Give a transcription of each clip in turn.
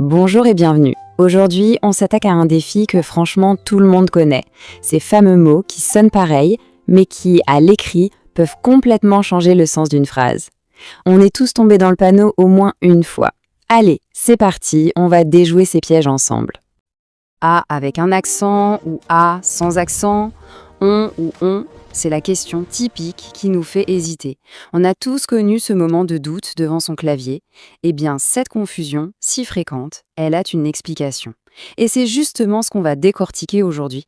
Bonjour et bienvenue. Aujourd'hui, on s'attaque à un défi que franchement tout le monde connaît. Ces fameux mots qui sonnent pareil, mais qui, à l'écrit, peuvent complètement changer le sens d'une phrase. On est tous tombés dans le panneau au moins une fois. Allez, c'est parti, on va déjouer ces pièges ensemble. A avec un accent ou A sans accent, on ou on, c'est la question typique qui nous fait hésiter. On a tous connu ce moment de doute devant son clavier. Eh bien, cette confusion, si fréquente, elle a une explication. Et c'est justement ce qu'on va décortiquer aujourd'hui.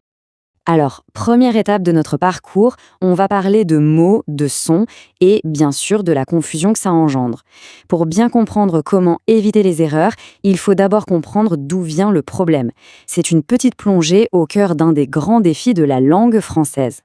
Alors, première étape de notre parcours, on va parler de mots, de sons et bien sûr de la confusion que ça engendre. Pour bien comprendre comment éviter les erreurs, il faut d'abord comprendre d'où vient le problème. C'est une petite plongée au cœur d'un des grands défis de la langue française.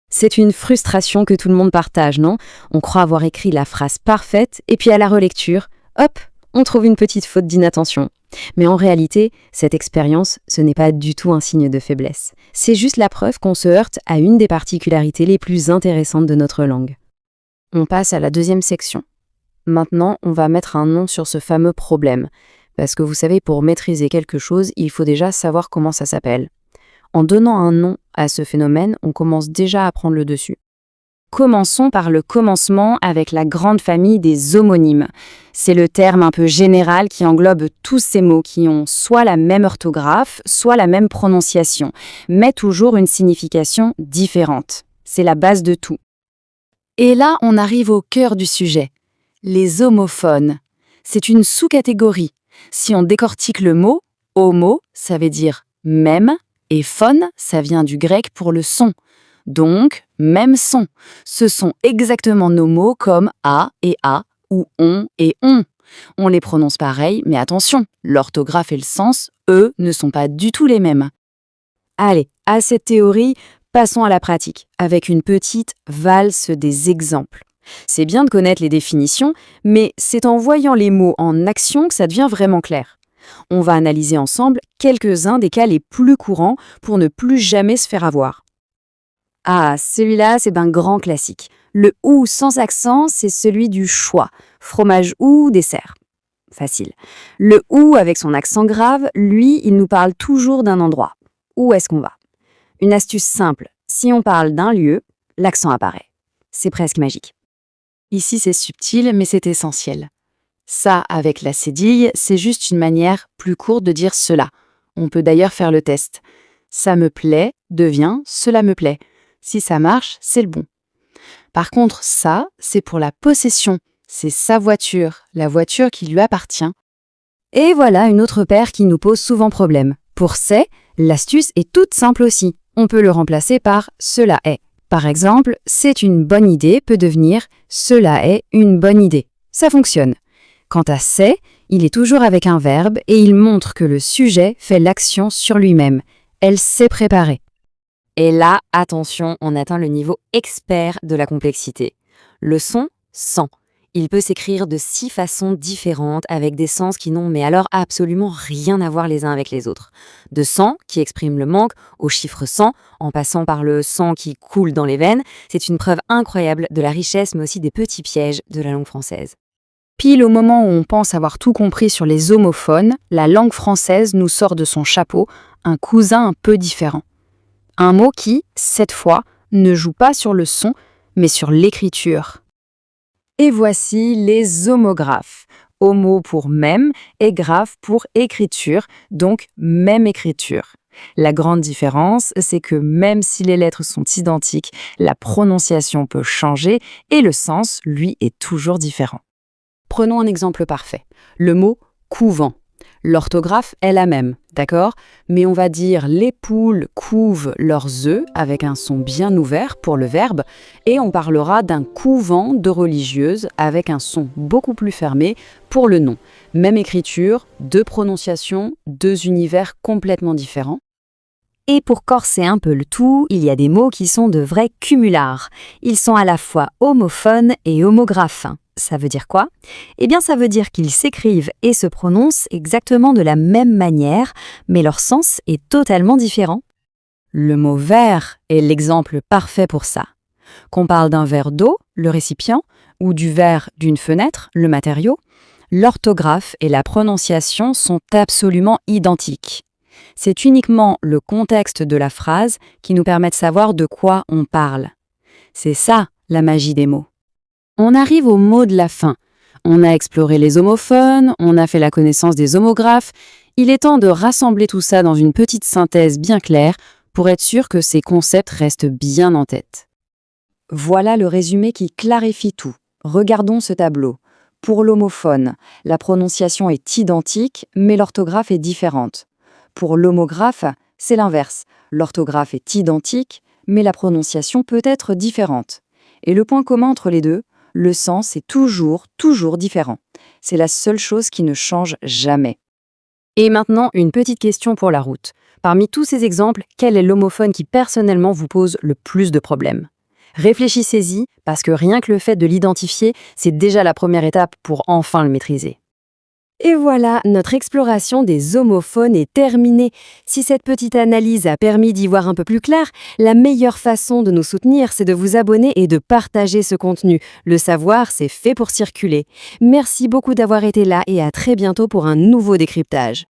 C'est une frustration que tout le monde partage, non? On croit avoir écrit la phrase parfaite et puis à la relecture, hop, on trouve une petite faute d'inattention. Mais en réalité, cette expérience, ce n'est pas du tout un signe de faiblesse. C'est juste la preuve qu'on se heurte à une des particularités les plus intéressantes de notre langue. On passe à la deuxième section. Maintenant, on va mettre un nom sur ce fameux problème. Parce que vous savez, pour maîtriser quelque chose, il faut déjà savoir comment ça s'appelle. En donnant un nom à ce phénomène, on commence déjà à prendre le dessus. Commençons par le commencement avec la grande famille des homonymes. C'est le terme un peu général qui englobe tous ces mots qui ont soit la même orthographe, soit la même prononciation, mais toujours une signification différente. C'est la base de tout. Et là, on arrive au cœur du sujet. Les homophones. C'est une sous-catégorie. Si on décortique le mot, homo, ça veut dire même, et phone, ça vient du grec pour le son. Donc, même son. Ce sont exactement nos mots comme a et a ou on et on. On les prononce pareil, mais attention, l'orthographe et le sens, eux, ne sont pas du tout les mêmes. Allez, à cette théorie, passons à la pratique, avec une petite valse des exemples. C'est bien de connaître les définitions, mais c'est en voyant les mots en action que ça devient vraiment clair. On va analyser ensemble quelques-uns des cas les plus courants pour ne plus jamais se faire avoir. Ah, celui-là, c'est un grand classique. Le « ou » sans accent, c'est celui du choix. Fromage ou dessert. Facile. Le « ou » avec son accent grave, lui, il nous parle toujours d'un endroit. Où est-ce qu'on va? Une astuce simple. Si on parle d'un lieu, l'accent apparaît. C'est presque magique. Ici, c'est subtil, mais c'est essentiel. Ça, avec la cédille, c'est juste une manière plus courte de dire cela. On peut d'ailleurs faire le test. Ça me plaît devient cela me plaît. Si ça marche, c'est le bon. Par contre, ça, c'est pour la possession. C'est sa voiture, la voiture qui lui appartient. Et voilà une autre paire qui nous pose souvent problème. Pour c'est, l'astuce est toute simple aussi. On peut le remplacer par cela est. Par exemple, c'est une bonne idée peut devenir cela est une bonne idée. Ça fonctionne. Quant à c'est, il est toujours avec un verbe et il montre que le sujet fait l'action sur lui-même. Elle s'est préparée. Et là, attention, on atteint le niveau expert de la complexité. Le son, sent. Il peut s'écrire de 6 façons différentes avec des sens qui n'ont mais alors absolument rien à voir les uns avec les autres. De sang, qui exprime le manque, au chiffre 100, en passant par le sang qui coule dans les veines, c'est une preuve incroyable de la richesse mais aussi des petits pièges de la langue française. Pile au moment où on pense avoir tout compris sur les homophones, la langue française nous sort de son chapeau un cousin un peu différent. Un mot qui, cette fois, ne joue pas sur le son, mais sur l'écriture. Et voici les homographes. Homo pour même et graphe pour écriture, donc même écriture. La grande différence, c'est que même si les lettres sont identiques, la prononciation peut changer et le sens, lui, est toujours différent. Prenons un exemple parfait. Le mot « couvent ». L'orthographe est la même, d'accord? Mais on va dire « les poules couvent leurs œufs » avec un son bien ouvert pour le verbe, et on parlera d'un couvent de religieuses avec un son beaucoup plus fermé pour le nom. Même écriture, deux prononciations, deux univers complètement différents. Et pour corser un peu le tout, il y a des mots qui sont de vrais cumulars. Ils sont à la fois homophones et homographes. Ça veut dire quoi? Eh bien, ça veut dire qu'ils s'écrivent et se prononcent exactement de la même manière, mais leur sens est totalement différent. Le mot verre est l'exemple parfait pour ça. Qu'on parle d'un verre d'eau, le récipient, ou du verre d'une fenêtre, le matériau, L'orthographe et la prononciation sont absolument identiques. C'est uniquement le contexte de la phrase qui nous permet de savoir de quoi on parle. C'est ça, la magie des mots. On arrive au mot de la fin. On a exploré les homophones, on a fait la connaissance des homographes. Il est temps de rassembler tout ça dans une petite synthèse bien claire pour être sûr que ces concepts restent bien en tête. Voilà le résumé qui clarifie tout. Regardons ce tableau. Pour l'homophone, la prononciation est identique, mais l'orthographe est différente. Pour l'homographe, c'est l'inverse. L'orthographe est identique, mais la prononciation peut être différente. Et le point commun entre les deux, le sens est toujours différent. C'est la seule chose qui ne change jamais. Et maintenant, une petite question pour la route. Parmi tous ces exemples, quel est l'homophone qui personnellement vous pose le plus de problèmes ? Réfléchissez-y, parce que rien que le fait de l'identifier, c'est déjà la première étape pour enfin le maîtriser. Et voilà, notre exploration des homophones est terminée. Si cette petite analyse a permis d'y voir un peu plus clair, la meilleure façon de nous soutenir, c'est de vous abonner et de partager ce contenu. Le savoir, c'est fait pour circuler. Merci beaucoup d'avoir été là et à très bientôt pour un nouveau décryptage.